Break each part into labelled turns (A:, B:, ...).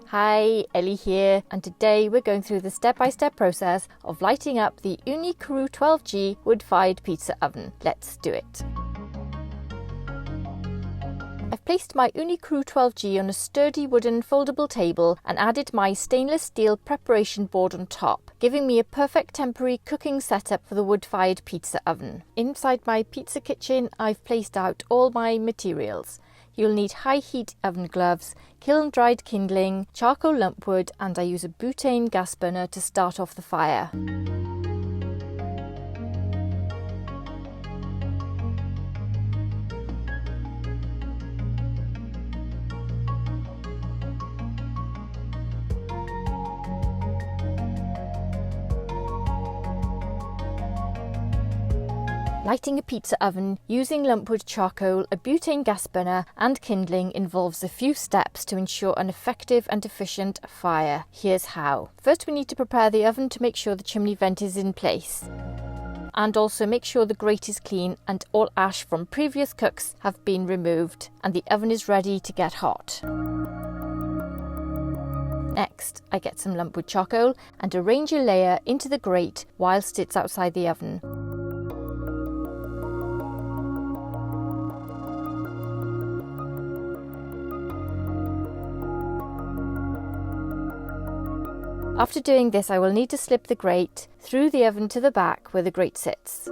A: Hi, Ellie here, and today we're going through the step-by-step process of lighting up the Ooni Karu 12G wood-fired pizza oven. Let's do it. I've placed my Ooni Karu 12G on a sturdy wooden foldable table and added my stainless steel preparation board on top, giving me a perfect temporary cooking setup for the wood-fired pizza oven. Inside my pizza kitchen, I've placed out all my materials. You'll need high heat oven gloves, kiln-dried kindling, charcoal lumpwood, and I use a butane gas burner to start off the fire. Lighting a pizza oven using Lumpwood Charcoal, a butane gas burner and kindling involves a few steps to ensure an effective and efficient fire. Here's how. First, we need to prepare the oven to make sure the chimney vent is in place. And also make sure the grate is clean and all ash from previous cooks have been removed and the oven is ready to get hot. Next, I get some Lumpwood Charcoal and arrange a layer into the grate whilst it's outside the oven. After doing this, I will need to slip the grate through the oven to the back where the grate sits.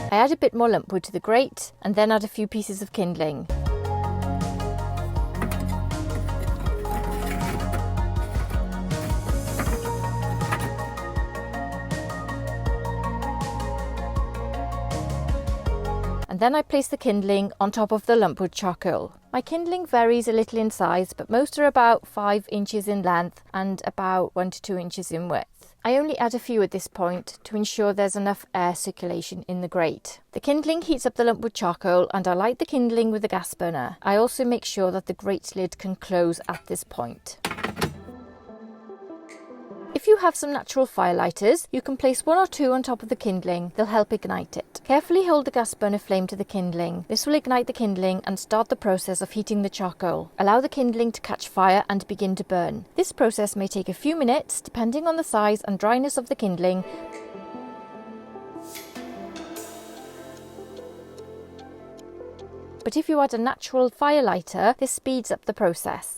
A: I add a bit more lumpwood to the grate and then add a few pieces of kindling. And then I place the kindling on top of the Lumpwood Charcoal. My kindling varies a little in size, but most are about 5 inches in length and about 1 to 2 inches in width. I only add a few at this point to ensure there's enough air circulation in the grate. The kindling heats up the Lumpwood Charcoal and I light the kindling with a gas burner. I also make sure that the grate lid can close at this point. If you have some natural firelighters, you can place 1 or 2 on top of the kindling. They'll help ignite it. Carefully hold the gas burner flame to the kindling. This will ignite the kindling and start the process of heating the charcoal. Allow the kindling to catch fire and begin to burn. This process may take a few minutes depending on the size and dryness of the kindling. But if you add a natural firelighter, this speeds up the process.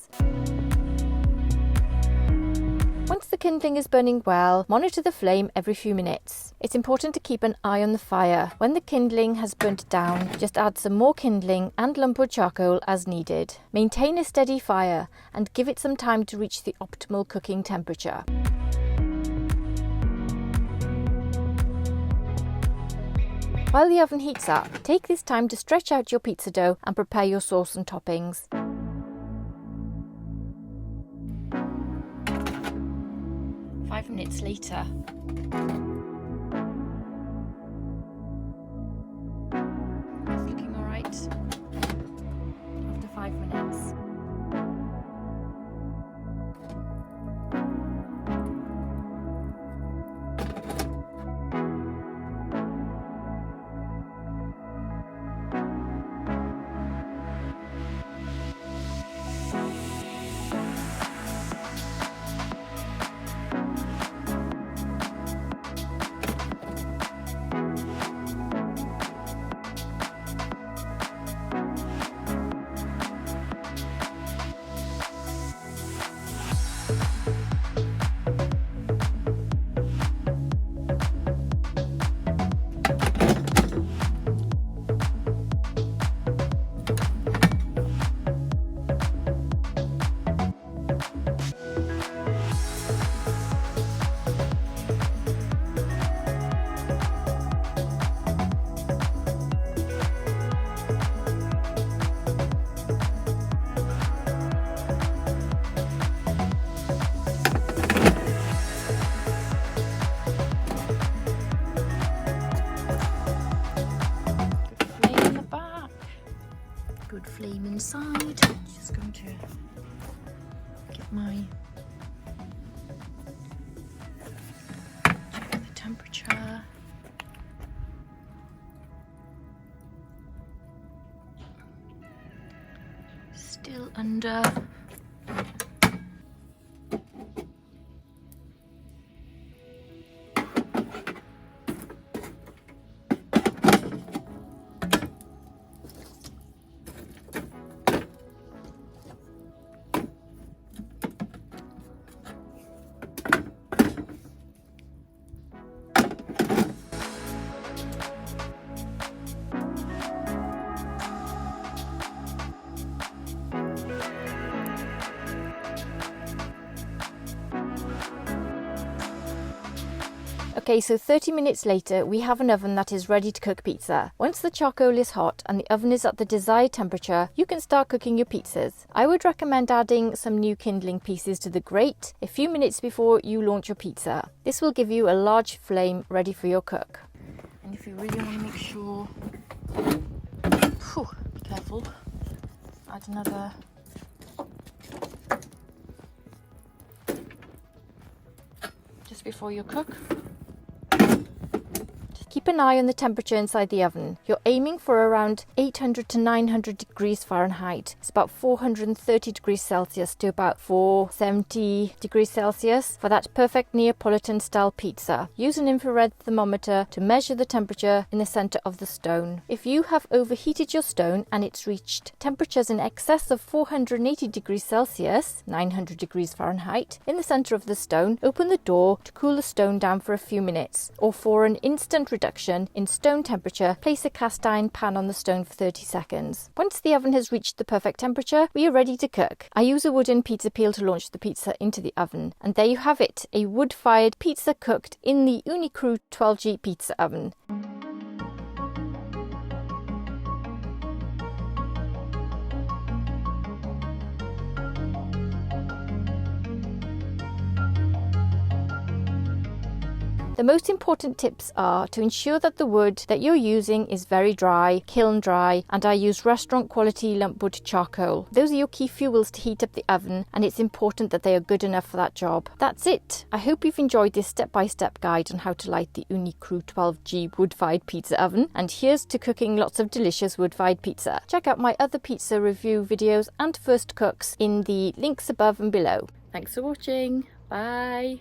A: Once the kindling is burning well, monitor the flame every few minutes. It's important to keep an eye on the fire. When the kindling has burnt down, just add some more kindling and Lumpwood Charcoal as needed. Maintain a steady fire and give it some time to reach the optimal cooking temperature. While the oven heats up, take this time to stretch out your pizza dough and prepare your sauce and toppings. Minutes later. It's looking all right after 5 minutes. inside. Just going to get my check the temperature. Still under. Okay, so 30 minutes later, we have an oven that is ready to cook pizza. Once the charcoal is hot and the oven is at the desired temperature, you can start cooking your pizzas. I would recommend adding some new kindling pieces to the grate a few minutes before you launch your pizza. This will give you a large flame ready for your cook. And if you really want to make sure, be careful, add another. Just before you cook. Keep an eye on the temperature inside the oven. You're aiming for around 800 to 900 degrees Fahrenheit. It's about 430 degrees Celsius to about 470 degrees Celsius for that perfect Neapolitan style pizza. Use an infrared thermometer to measure the temperature in the center of the stone. If you have overheated your stone and it's reached temperatures in excess of 480 degrees Celsius, 900 degrees Fahrenheit, in the center of the stone, open the door to cool the stone down for a few minutes, or for an instant reduction in stone temperature, place a cast iron pan on the stone for 30 seconds. Once the oven has reached the perfect temperature, we are ready to cook. I use a wooden pizza peel to launch the pizza into the oven. And there you have it, a wood-fired pizza cooked in the Ooni Karu 12G pizza oven. The most important tips are to ensure that the wood that you're using is very dry, kiln dry, and I use restaurant quality Lumpwood Charcoal. Those are your key fuels to heat up the oven, and it's important that they are good enough for that job. That's it. I hope you've enjoyed this step-by-step guide on how to light the Ooni Karu 12G wood-fired pizza oven, and here's to cooking lots of delicious wood-fired pizza. Check out my other pizza review videos and first cooks in the links above and below. Thanks for watching. Bye.